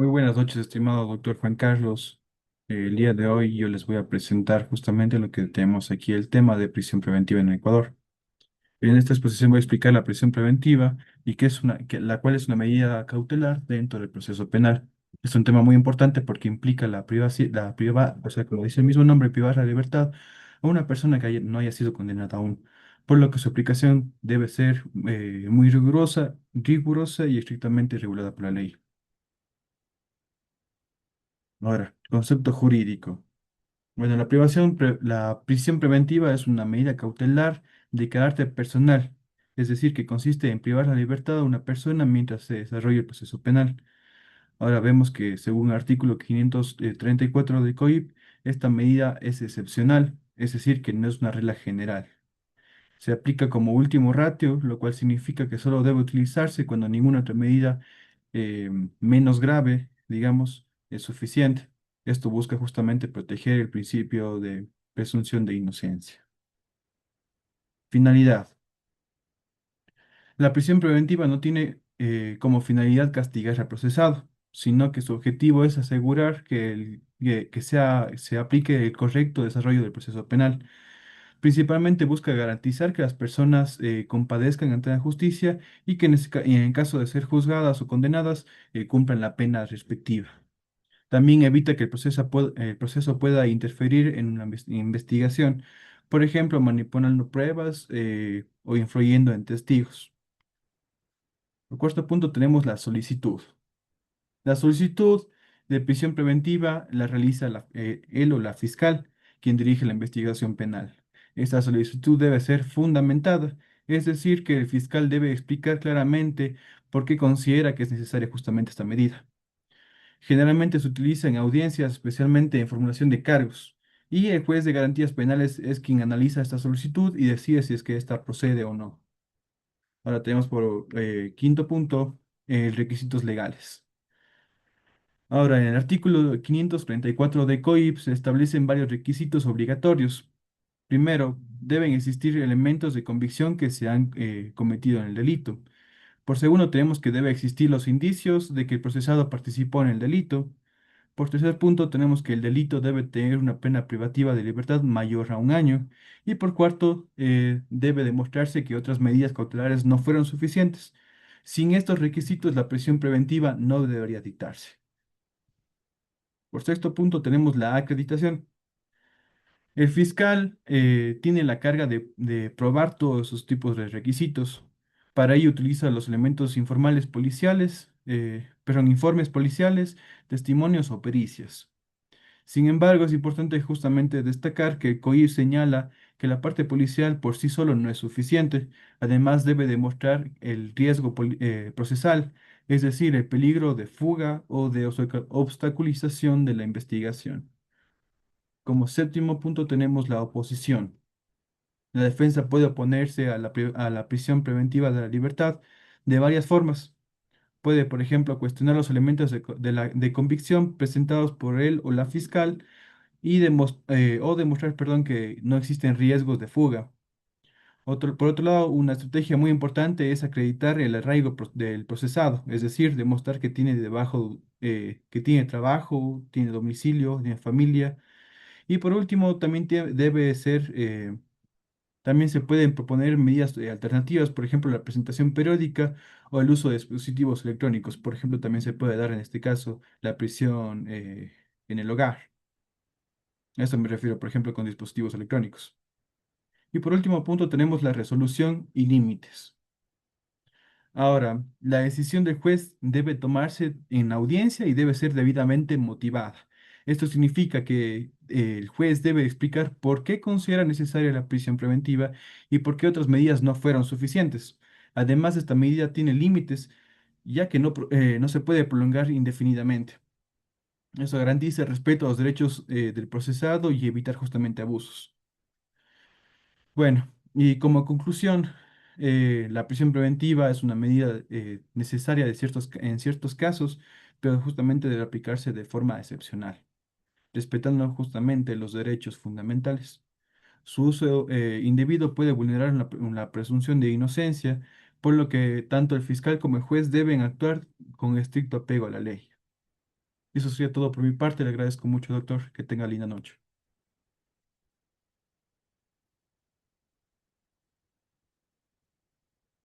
Muy buenas noches, estimado doctor Juan Carlos. El día de hoy yo les voy a presentar justamente lo que tenemos aquí, el tema de prisión preventiva en el Ecuador. En esta exposición voy a explicar la prisión preventiva y qué es la cual es una medida cautelar dentro del proceso penal. Es un tema muy importante porque implica o sea, como dice el mismo nombre, privar la libertad a una persona que no haya sido condenada aún, por lo que su aplicación debe ser muy rigurosa y estrictamente regulada por la ley. Ahora, concepto jurídico. Bueno, la prisión preventiva es una medida cautelar de carácter personal, es decir, que consiste en privar la libertad a una persona mientras se desarrolla el proceso penal. Ahora vemos que, según el artículo 534 del COIP, esta medida es excepcional, es decir, que no es una regla general. Se aplica como último ratio, lo cual significa que solo debe utilizarse cuando ninguna otra medida menos grave, digamos, es suficiente. Esto busca justamente proteger el principio de presunción de inocencia. Finalidad. La prisión preventiva no tiene como finalidad castigar al procesado, sino que su objetivo es asegurar que se aplique el correcto desarrollo del proceso penal. Principalmente busca garantizar que las personas compadezcan ante la justicia y que y en caso de ser juzgadas o condenadas cumplan la pena respectiva. También evita que el proceso pueda interferir en una investigación, por ejemplo, manipulando pruebas o influyendo en testigos. Por cuarto punto tenemos la solicitud. La solicitud de prisión preventiva la realiza él o la fiscal, quien dirige la investigación penal. Esta solicitud debe ser fundamentada, es decir, que el fiscal debe explicar claramente por qué considera que es necesaria justamente esta medida. Generalmente se utiliza en audiencias, especialmente en formulación de cargos, y el juez de garantías penales es quien analiza esta solicitud y decide si es que ésta procede o no. Ahora tenemos por quinto punto, requisitos legales. Ahora, en el artículo 534 de COIP se establecen varios requisitos obligatorios. Primero, deben existir elementos de convicción que se han cometido en el delito. Por segundo, tenemos que debe existir los indicios de que el procesado participó en el delito. Por tercer punto, tenemos que el delito debe tener una pena privativa de libertad mayor a un año. Y por cuarto, debe demostrarse que otras medidas cautelares no fueron suficientes. Sin estos requisitos, la prisión preventiva no debería dictarse. Por sexto punto, tenemos la acreditación. El fiscal tiene la carga de probar todos esos tipos de requisitos. Para ello utiliza los elementos informales policiales, informes policiales, testimonios o pericias. Sin embargo, es importante justamente destacar que el COIR señala que la parte policial por sí solo no es suficiente. Además, debe demostrar el riesgo procesal, es decir, el peligro de fuga o de obstaculización de la investigación. Como séptimo punto tenemos la oposición. La defensa puede oponerse a a la prisión preventiva de la libertad de varias formas. Puede, por ejemplo, cuestionar los elementos de convicción presentados por él o la fiscal o demostrar, perdón, que no existen riesgos de fuga. Por otro lado, una estrategia muy importante es acreditar el arraigo del procesado, es decir, demostrar que tiene que tiene trabajo, tiene domicilio, tiene familia. Y por último, también se pueden proponer medidas alternativas, por ejemplo, la presentación periódica o el uso de dispositivos electrónicos. Por ejemplo, también se puede dar en este caso la prisión en el hogar. A esto me refiero, por ejemplo, con dispositivos electrónicos. Y por último punto tenemos la resolución y límites. Ahora, la decisión del juez debe tomarse en audiencia y debe ser debidamente motivada. Esto significa que el juez debe explicar por qué considera necesaria la prisión preventiva y por qué otras medidas no fueron suficientes. Además, esta medida tiene límites, ya que no se puede prolongar indefinidamente. Eso garantiza el respeto a los derechos del procesado y evitar justamente abusos. Bueno, y como conclusión, la prisión preventiva es una medida necesaria en ciertos casos, pero justamente debe aplicarse de forma excepcional, respetando justamente los derechos fundamentales. Su uso indebido puede vulnerar la presunción de inocencia, por lo que tanto el fiscal como el juez deben actuar con estricto apego a la ley. Eso sería todo por mi parte. Le agradezco mucho, doctor. Que tenga linda noche.